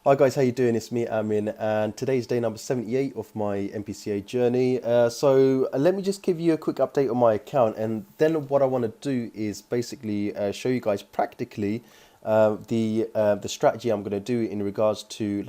Hi guys, how you doing? It's me, Amin, and today's day number 78 of my MPCA journey. Let me just give you a quick update on my account, and then what I want to do is basically show you guys practically the strategy I'm going to do in regards to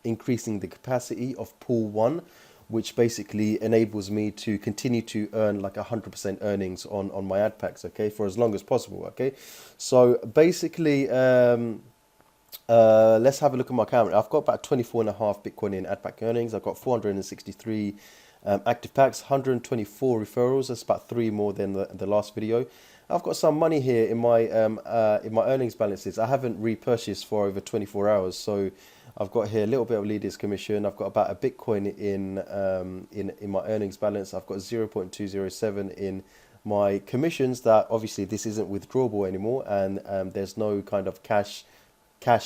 increasing the capacity of pool one, which basically enables me to continue to earn like 100% earnings on my ad packs, okay, for as long as possible, okay. So basically. Let's have a look at my account. I've got about 24 and a half Bitcoin in ad pack earnings. I've got 463 active packs, 124 referrals. That's about three more than the last video. I've got some money here in my earnings balances. I haven't repurchased for over 24 hours, so I've got here a little bit of leaders commission. I've got about a Bitcoin in my earnings balance. I've got 0.207 in my commissions. That obviously this isn't withdrawable anymore, and there's no kind of cash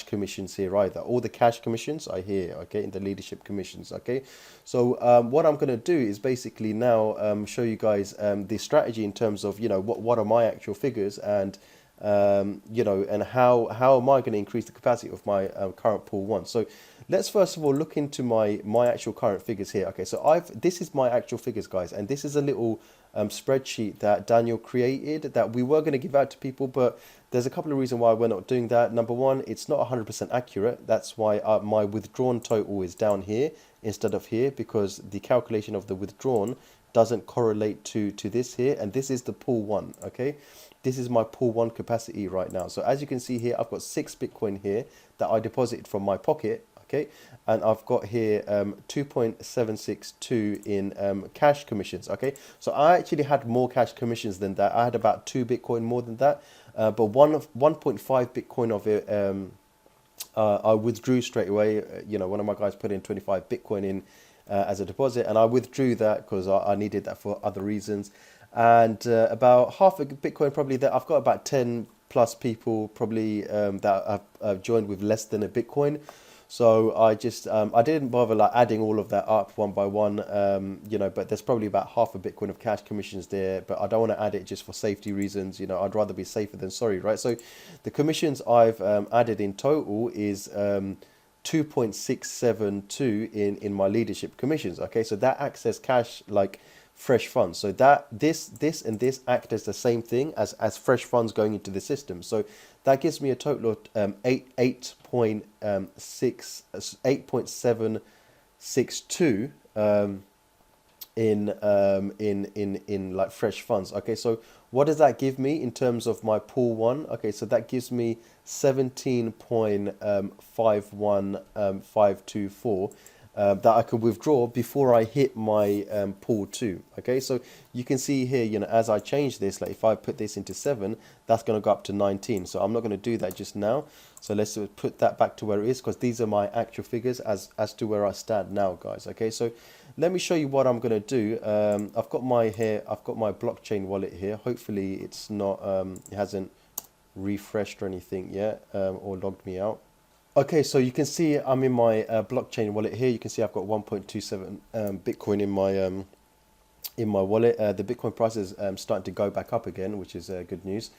commissions here either. All the cash commissions are here, okay, in the leadership commissions, okay. So what I'm going to do is basically now show you guys the strategy in terms of, what are my actual figures, and and how am I going to increase the capacity of my current pool one. So let's first of all look into my actual current figures here. Okay, so this is my actual figures, guys, and this is a little spreadsheet that Daniel created that we were going to give out to people, but there's a couple of reasons why we're not doing that. Number one, it's not 100% accurate. That's why my withdrawn total is down here instead of here, because the calculation of the withdrawn doesn't correlate to this here, and this is the pool one, okay. This is my pool one capacity right now. So as you can see here, I've got 6 Bitcoin here that I deposited from my pocket, okay, and I've got here 2.762 in cash commissions, okay. So I actually had more cash commissions than that. I had about 2 Bitcoin more than that, but 1.5 Bitcoin of it I withdrew straight away. One of my guys put in 25 Bitcoin in as a deposit, and I withdrew that because I needed that for other reasons. And about half a Bitcoin, probably, that I've got about 10 plus people probably that have joined with less than a Bitcoin. So I didn't bother like adding all of that up one by one, but there's probably about half a Bitcoin of cash commissions there, but I don't want to add it just for safety reasons. I'd rather be safer than sorry, right? So the commissions I've added in total is 2.672 in my leadership commissions. Okay, so that acts as cash, like fresh funds. So that this and this act as the same thing as fresh funds going into the system. So that gives me a total of 8.762 in like fresh funds. Okay, so what does that give me in terms of my pool one? Okay, so that gives me 17.51524 that I could withdraw before I hit my pool two. Okay, so you can see here, as I change this, like if I put this into 7, that's going to go up to 19. So I'm not going to do that just now. So let's put that back to where it is, because these are my actual figures as to where I stand now, guys. Okay, so let me show you what I'm going to do. I've got my blockchain wallet here. Hopefully it's not it hasn't refreshed or anything yet, or logged me out. Okay, so you can see I'm in my blockchain wallet here. You can see I've got 1.27 Bitcoin in my wallet. The Bitcoin price is starting to go back up again, which is good news.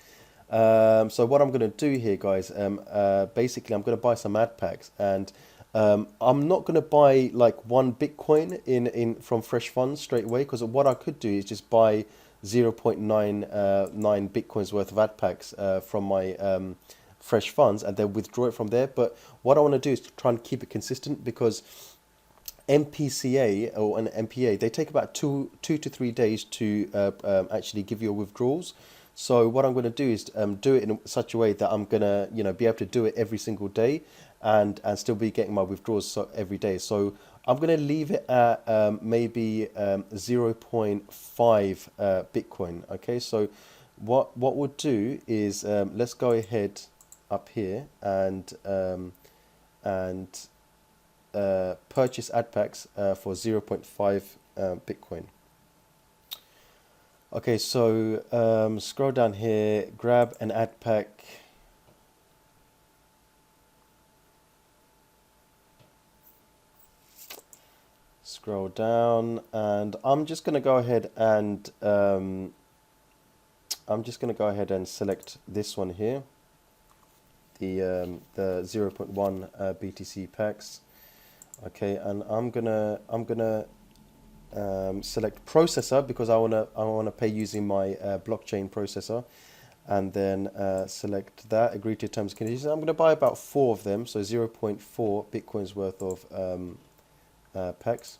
So what I'm going to do here, guys, basically I'm going to buy some ad packs, and I'm not going to buy like 1 Bitcoin in from fresh funds straight away, because what I could do is just buy 0.99 Bitcoins worth of ad packs from my fresh funds, and then withdraw it from there. But what I want to do is to try and keep it consistent, because MPCA or an MPA, they take about two to 3 days to actually give you withdrawals. So what I'm going to do is do it in such a way that I'm going to be able to do it every single day, and still be getting my withdrawals every day. So I'm going to leave it at maybe zero point 0.5 Bitcoin. Okay, so what we'll do is let's go ahead up here and purchase ad packs for 0.5 Bitcoin. Okay, so scroll down here, grab an ad pack. Scroll down, and I'm just going to go ahead and select this one here. the 0.1 BTC packs. Okay, and I'm gonna select processor because I wanna pay using my blockchain processor, and then select that, agree to terms and conditions. I'm gonna buy about 4 of them, so 0.4 Bitcoins worth of packs.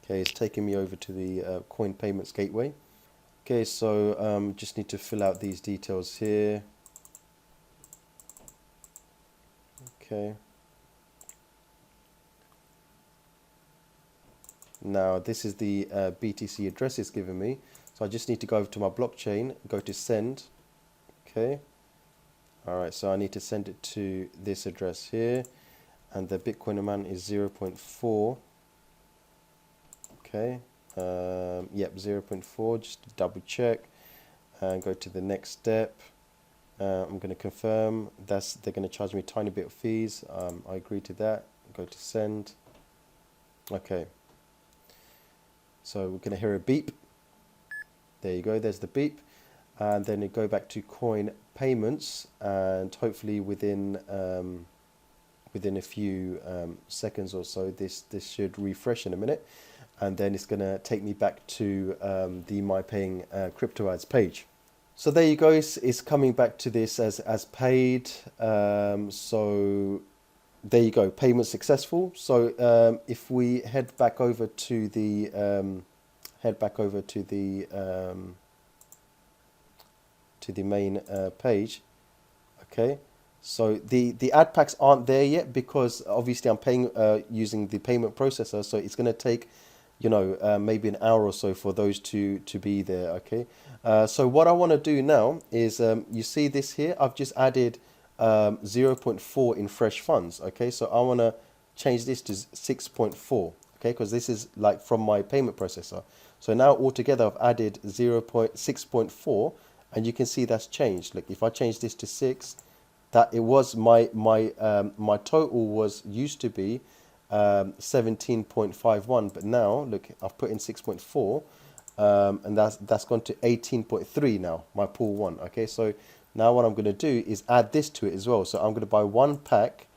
Okay, it's taking me over to the coin payments gateway. Okay, so just need to fill out these details here. Okay. Now this is the BTC address it's given me. So I just need to go over to my blockchain, go to send. Okay. All right, so I need to send it to this address here, and the Bitcoin amount is 0.4. Okay. Yep, 0.4. Just to double check and go to the next step. I'm going to confirm. They're going to charge me a tiny bit of fees. I agree to that. Go to send. Okay. So we're going to hear a beep. There you go. There's the beep, and then you go back to coin payments, and hopefully within a few seconds or so, this should refresh in a minute, and then it's going to take me back to the MyPaying crypto ads page. So there you go. It's coming back to this as paid. So there you go. Payment successful. So if we head back over to the main page. Okay. So the ad packs aren't there yet because obviously I'm paying using the payment processor. So it's going to take, maybe an hour or so for those to be there. Okay. So what I want to do now is, you see this here, I've just added 0.4 in fresh funds. Okay, so I want to change this to 6.4. Okay, because this is like from my payment processor. So now altogether I've added 0.6.4, and you can see that's changed. Look, if I change this to 6, that it was my total was used to be 17.51, but now look, I've put in 6.4. And that's gone to 18.3 now, my pool 1. Okay, so now what I'm going to do is add this to it as well. So I'm going to buy one pack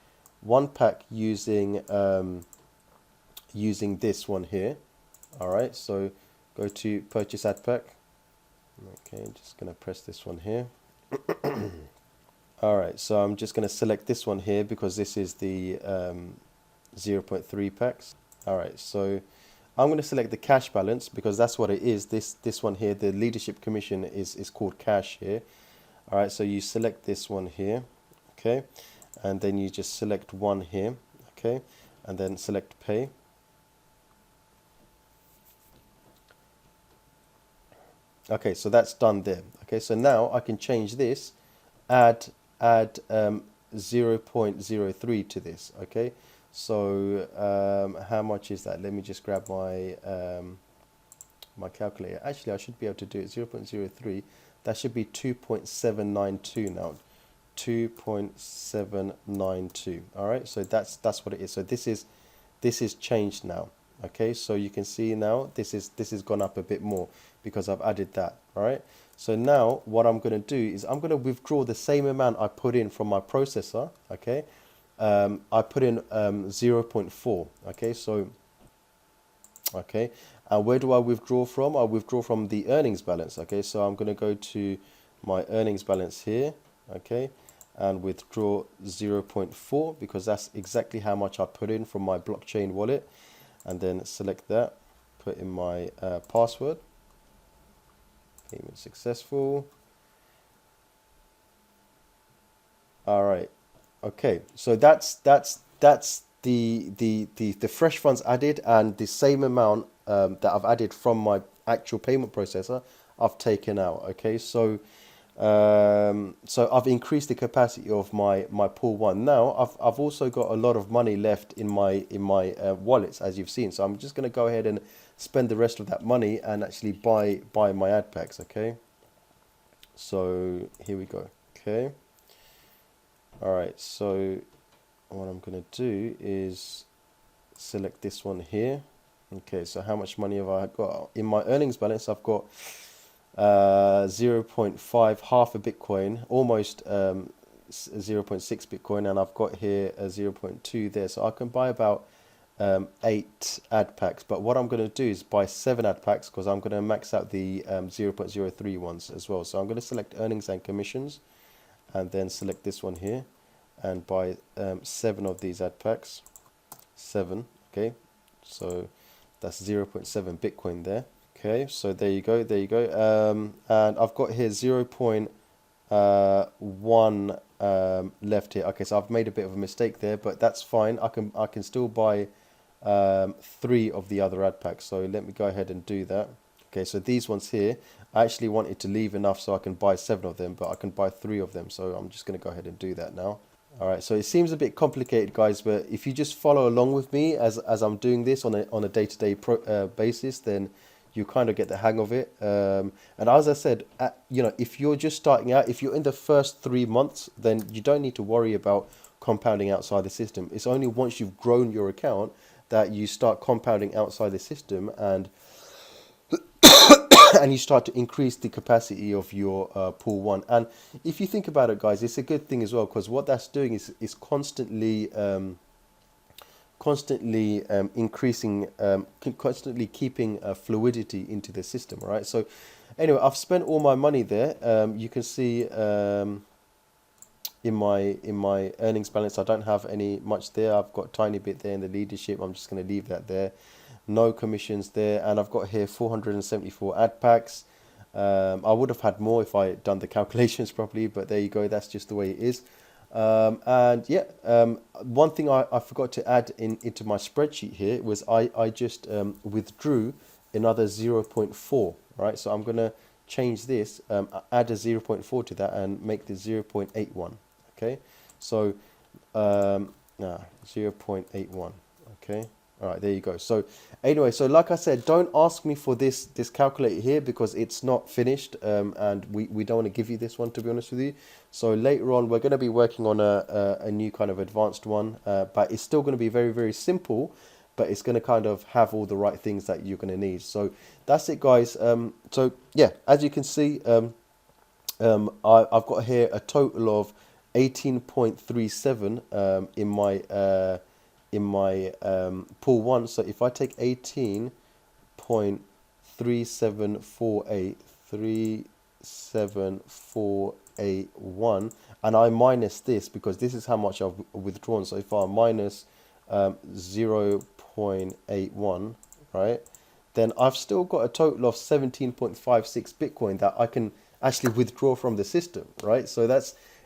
using using this one here. All right, so go to purchase ad pack. Okay, just going to press this one here. All right, so I'm just going to select this one here because this is the 0.3 packs. All right, so I'm going to select the cash balance because that's what it is. This one here, the leadership commission is called cash here. All right, so you select this one here, okay, and then you just select one here, okay, and then select pay. Okay, so that's done there. Okay, so now I can change this, add 0.03 to this. Okay. So how much is that? Let me just grab my my calculator. Actually, I should be able to do it. 0.03. That should be 2.792 now. 2.792. All right. So that's what it is. So this is changed now. Okay. So you can see now this has gone up a bit more because I've added that. All right. So now what I'm going to do is I'm going to withdraw the same amount I put in from my processor. Okay. I put in 0.4. Okay, so okay, and where do I withdraw from? I withdraw from the earnings balance. Okay, so I'm going to go to my earnings balance here. Okay, and withdraw 0.4 because that's exactly how much I put in from my blockchain wallet, and then select that, put in my password. Payment successful. All right. Okay, so that's the fresh funds added, and the same amount that I've added from my actual payment processor I've taken out. Okay, so so I've increased the capacity of my pool 1. Now I've also got a lot of money left in my wallets, as you've seen. So I'm just going to go ahead and spend the rest of that money and actually buy my ad packs. Okay, so here we go. Okay. All right, so what I'm going to do is select this one here. Okay, so how much money have I got? In my earnings balance, I've got 0.5, half a Bitcoin, almost 0.6 Bitcoin, and I've got here a 0.2 there. So I can buy about 8 ad packs, but what I'm going to do is buy 7 ad packs because I'm going to max out the 0.03 ones as well. So I'm going to select earnings and commissions and then select this one here and buy 7 of these ad packs. 7, okay, so that's 0.7 Bitcoin there. Okay, so there you go, and I've got here 0.1 left here. Okay, so I've made a bit of a mistake there, but that's fine. I can still buy 3 of the other ad packs. So let me go ahead and do that. Okay, so these ones here, I actually wanted to leave enough so I can buy 7 of them, but I can buy 3 of them. So I'm just going to go ahead and do that now. All right, so it seems a bit complicated, guys, but if you just follow along with me as I'm doing this on a day-to-day basis, then you kind of get the hang of it. And as I said, you know, if you're just starting out, if you're in the first 3 months, then you don't need to worry about compounding outside the system. It's only once you've grown your account that you start compounding outside the system, and and you start to increase the capacity of your pool 1. And if you think about it, guys, it's a good thing as well, because what that's doing is constantly increasing, constantly keeping fluidity into the system. Right, so anyway, I've spent all my money there. You can see in my earnings balance, I don't have any much there. I've got a tiny bit there in the leadership. I'm just going to leave that there. No commissions there, and I've got here 474 ad packs. I would have had more if I had done the calculations properly, but there you go, that's just the way it is. And yeah, one thing I forgot to add into my spreadsheet here was I just withdrew another 0.4, right? So I'm going to change this, add a 0.4 to that and make the 0.81, okay? So 0.81, okay? All right, there you go. So anyway, so like I said, don't ask me for this calculator here because it's not finished, and we don't want to give you this one, to be honest with you. So later on, we're going to be working on a new kind of advanced one, but it's still going to be very, very simple, but it's going to kind of have all the right things that you're going to need. So that's it, guys. So yeah, as you can see, I've got here a total of 18.37 in my pool 1. So if I take 18.3748 and I minus this, because this is how much I've withdrawn. So if I minus 0.81, right, then I've still got a total of 17.56 Bitcoin that I can actually withdraw from the system, right? So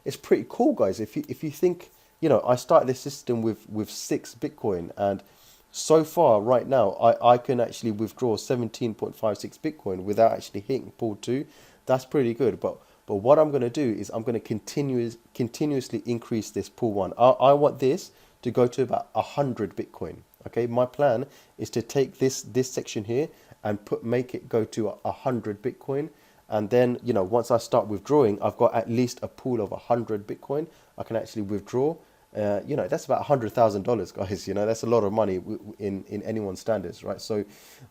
it's pretty cool, guys. If you think, you know, I started this system with 6 Bitcoin, and so far right now I can actually withdraw 17.56 Bitcoin without actually hitting pool 2. That's pretty good. But what I'm going to do is I'm going to continuously increase this pool 1. I want this to go to about 100 Bitcoin. Okay, my plan is to take this section here and make it go to 100 Bitcoin. And then, you know, once I start withdrawing, I've got at least a pool of 100 Bitcoin I can actually withdraw. You know, that's about $100,000, guys. You know, that's a lot of money in anyone's standards, right? So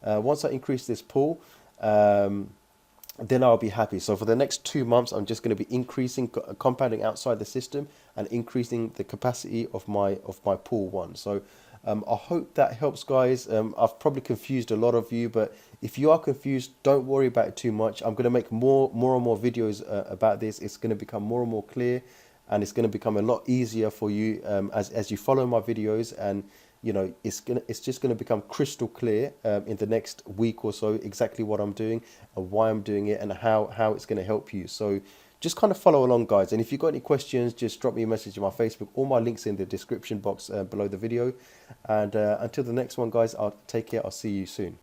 once I increase this pool, then I'll be happy. So for the next 2 months, I'm just going to be increasing, compounding outside the system and increasing the capacity of my pool 1. So I hope that helps, guys. I've probably confused a lot of you, but if you are confused, don't worry about it too much. I'm going to make more and more videos about this. It's going to become more and more clear, and it's going to become a lot easier for you as you follow my videos. And you know, it's just going to become crystal clear in the next week or so exactly what I'm doing and why I'm doing it and how it's going to help you. So just kind of follow along, guys. And if you've got any questions, just drop me a message on my Facebook. All my links in the description box below the video. And until the next one, guys, I'll take care. I'll see you soon.